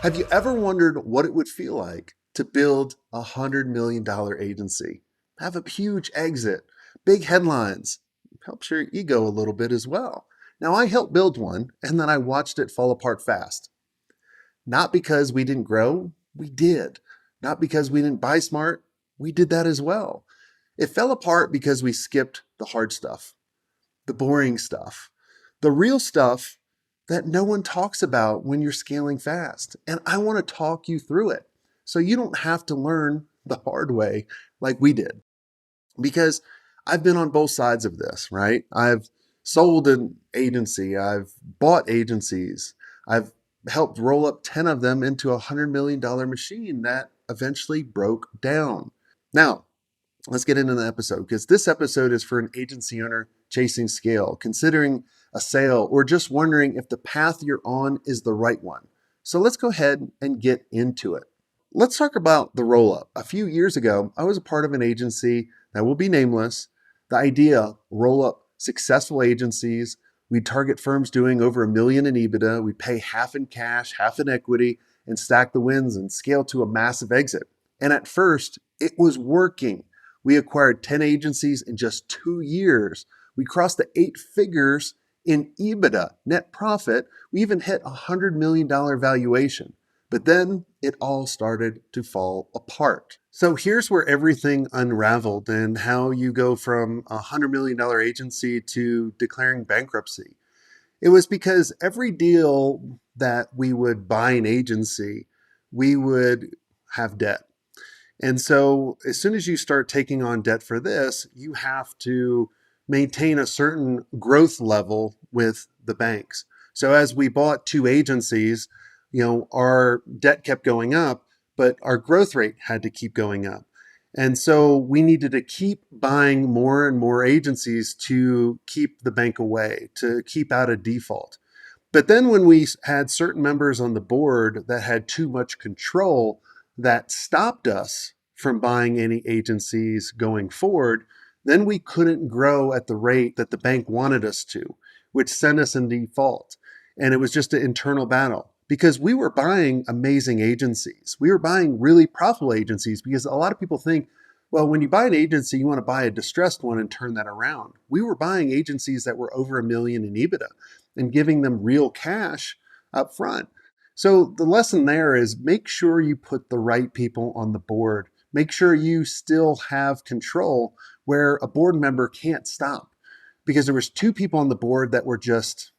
Have you ever wondered what it would feel like to build $100 million agency? Have a huge exit, big headlines, helps your ego a little bit as well. Now, I helped build one and then I watched it fall apart fast. Not because we didn't grow, we did. Not because we didn't buy smart, we did that as well. It fell apart because we skipped the hard stuff, the boring stuff, the real stuff that no one talks about when you're scaling fast. And I want to talk you through it so you don't have to learn the hard way like we did. Because I've been on both sides of this, right? I've sold an agency, I've bought agencies, I've helped roll up 10 of them into a $100 million machine that eventually broke down. Now, let's get into the episode because this episode is for an agency owner chasing scale, considering a sale, or just wondering if the path you're on is the right one. So let's go ahead and get into it. Let's talk about the roll up. A few years ago, I was a part of an agency that will be nameless. The idea roll up successful agencies. We target firms doing over $1 million in EBITDA. We pay half in cash, half in equity, and stack the wins and scale to a massive exit. And at first, it was working. We acquired 10 agencies in just 2 years. We crossed the 8 figures in EBITDA, net profit. We even hit a $100 million valuation. But then it all started to fall apart. So here's where everything unraveled and how you go from a $100 million agency to declaring bankruptcy. It was because every deal that we would buy an agency, we would have debt. And so as soon as you start taking on debt for this, you have to maintain a certain growth level with the banks. So as we bought two agencies, our debt kept going up, but our growth rate had to keep going up. And so we needed to keep buying more and more agencies to keep the bank away, to keep out of default. But then when we had certain members on the board that had too much control, that stopped us from buying any agencies going forward, then we couldn't grow at the rate that the bank wanted us to, which sent us in default. And it was just an internal battle because we were buying amazing agencies. We were buying really profitable agencies because a lot of people think, well, when you buy an agency, you want to buy a distressed one and turn that around. We were buying agencies that were over $1 million in EBITDA and giving them real cash up front. So the lesson there is make sure you put the right people on the board. Make sure you still have control where a board member can't stop, because there was two people on the board that were just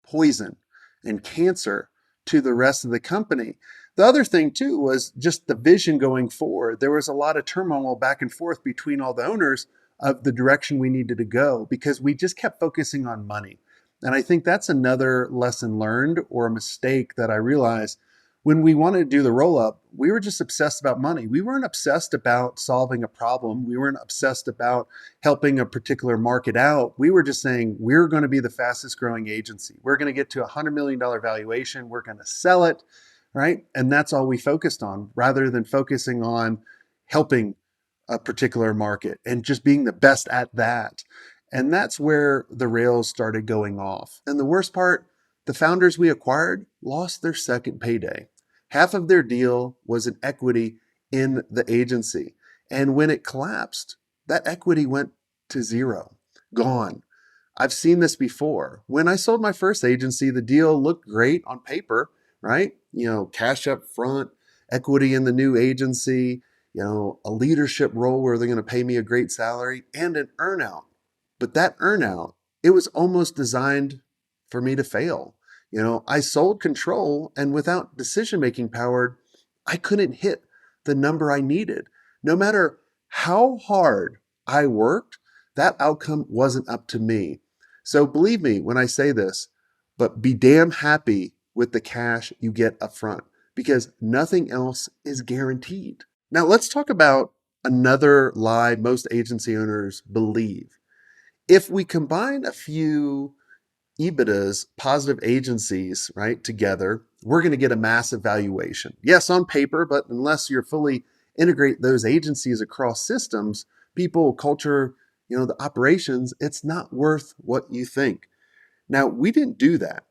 poison and cancer to the rest of the company. The other thing too was just the vision going forward. There was a lot of turmoil back and forth between all the owners of the direction we needed to go because we just kept focusing on money. And I think that's another lesson learned or a mistake that I realized when we wanted to do the roll up. We were just obsessed about money. We weren't obsessed about solving a problem. We weren't obsessed about helping a particular market out. We were just saying, we're going to be the fastest growing agency. We're going to get to a $100 million valuation. We're going to sell it, right? And that's all we focused on rather than focusing on helping a particular market and just being the best at that. And that's where the rails started going off. And the worst part, the founders we acquired lost their second payday. Half of their deal was an equity in the agency. And when it collapsed, that equity went to zero, gone. I've seen this before. When I sold my first agency, the deal looked great on paper, right? Cash up front, equity in the new agency, a leadership role where they're going to pay me a great salary and an earnout. But that earnout, it was almost designed for me to fail. I sold control, and without decision-making power, I couldn't hit the number I needed. No matter how hard I worked, that outcome wasn't up to me. So believe me when I say this, but be damn happy with the cash you get up front because nothing else is guaranteed. Now let's talk about another lie most agency owners believe. If we combine a few EBITDAs, positive agencies, right, together, we're going to get a massive valuation. Yes, on paper, but unless you're fully integrate those agencies across systems, people, culture, the operations, it's not worth what you think. Now, we didn't do that.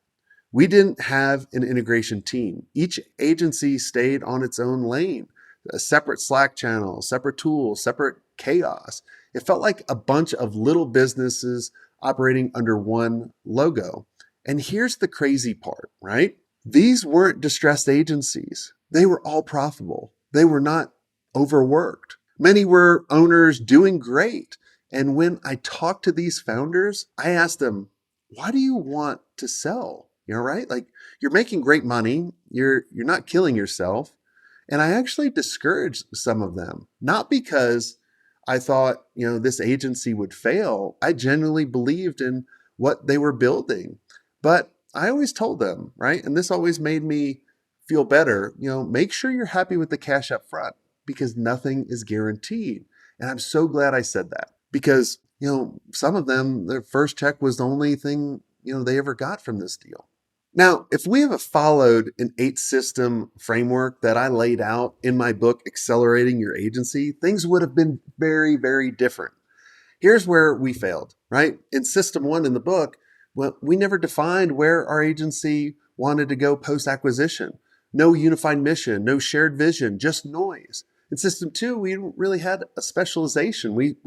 We didn't have an integration team. Each agency stayed on its own lane, a separate Slack channel, separate tools, separate chaos. It felt like a bunch of little businesses operating under one logo. And here's the crazy part, right? These weren't distressed agencies. They were all profitable. They were not overworked. Many were owners doing great. And when I talked to these founders, I asked them, why do you want to sell? Right? Like you're making great money. You're not killing yourself. And I actually discouraged some of them, not because I thought, this agency would fail. I genuinely believed in what they were building. But I always told them, right? And this always made me feel better, make sure you're happy with the cash up front because nothing is guaranteed. And I'm so glad I said that because, some of them, their first check was the only thing, they ever got from this deal. Now, if we have followed an 8-system framework that I laid out in my book, Accelerating Your Agency, things would have been very, very different. Here's where we failed, right? In system 1 in the book, well, we never defined where our agency wanted to go post-acquisition. No unified mission, no shared vision, just noise. In system 2, we really had a specialization. We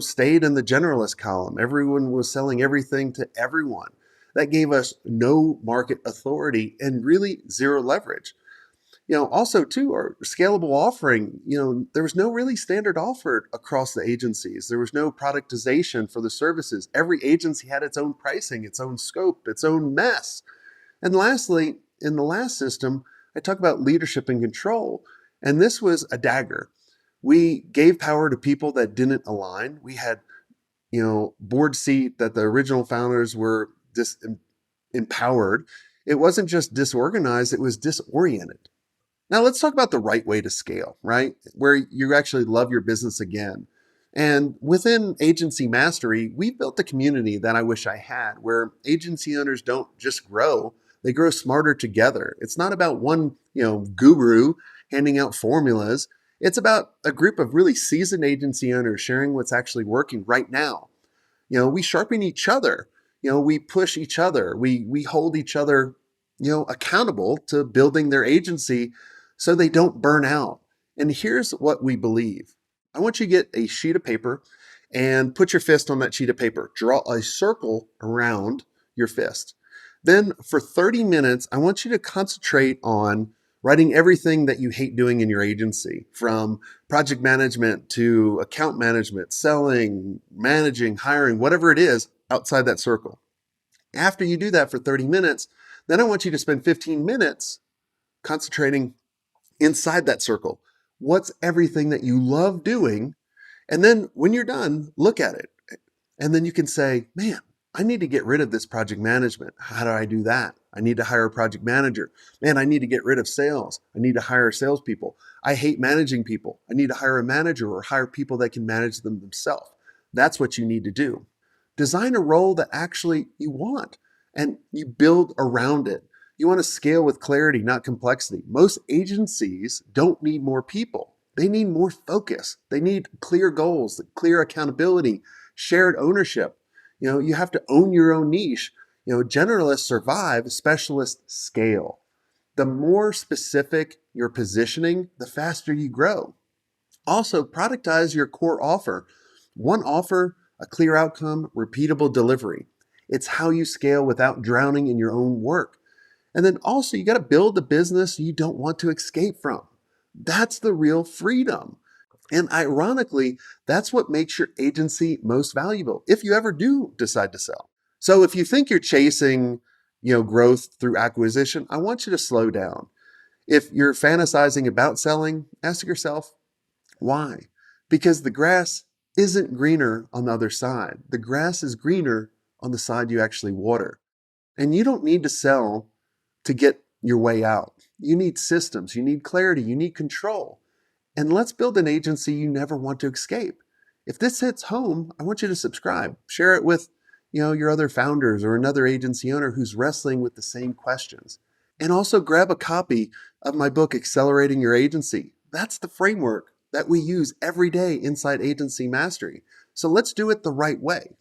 stayed in the generalist column. Everyone was selling everything to everyone. That gave us no market authority and really zero leverage. Also too, our scalable offering, there was no really standard offered across the agencies. There was no productization for the services. Every agency had its own pricing, its own scope, its own mess. And lastly, in the last system, I talk about leadership and control. And this was a dagger. We gave power to people that didn't align. We had, board seat that the original founders were empowered. It wasn't just disorganized, it was disoriented. Now let's talk about the right way to scale, right? Where you actually love your business again. And within Agency Mastery, we built a community that I wish I had, where agency owners don't just grow, they grow smarter together. It's not about one, guru handing out formulas. It's about a group of really seasoned agency owners sharing what's actually working right now. We sharpen each other. We push each other. We hold each other, accountable to building their agency so they don't burn out. And here's what we believe. I want you to get a sheet of paper and put your fist on that sheet of paper. Draw a circle around your fist. Then for 30 minutes, I want you to concentrate on writing everything that you hate doing in your agency, from project management to account management, selling, managing, hiring, whatever it is outside that circle. After you do that for 30 minutes, then I want you to spend 15 minutes concentrating inside that circle. What's everything that you love doing? And then when you're done, look at it. And then you can say, man, I need to get rid of this project management. How do I do that? I need to hire a project manager. Man, I need to get rid of sales. I need to hire salespeople. I hate managing people. I need to hire a manager or hire people that can manage them themselves. That's what you need to do. Design a role that actually you want and you build around it. You want to scale with clarity, not complexity. Most agencies don't need more people. They need more focus. They need clear goals, clear accountability, shared ownership. You have to own your own niche. Generalists survive, specialists scale. The more specific your positioning, the faster you grow. Also, productize your core offer. One offer, a clear outcome, repeatable delivery. It's how you scale without drowning in your own work. And then also, you got to build the business you don't want to escape from. That's the real freedom. And ironically, that's what makes your agency most valuable if you ever do decide to sell. So if you think you're chasing, growth through acquisition, I want you to slow down. If you're fantasizing about selling, ask yourself, why? Because the grass isn't greener on the other side. The grass is greener on the side you actually water. And you don't need to sell to get your way out. You need systems, you need clarity, you need control. And let's build an agency you never want to escape. If this hits home, I want you to subscribe. Share it with, your other founders or another agency owner who's wrestling with the same questions. And also grab a copy of my book, Accelerating Your Agency. That's the framework that we use every day inside Agency Mastery. So let's do it the right way.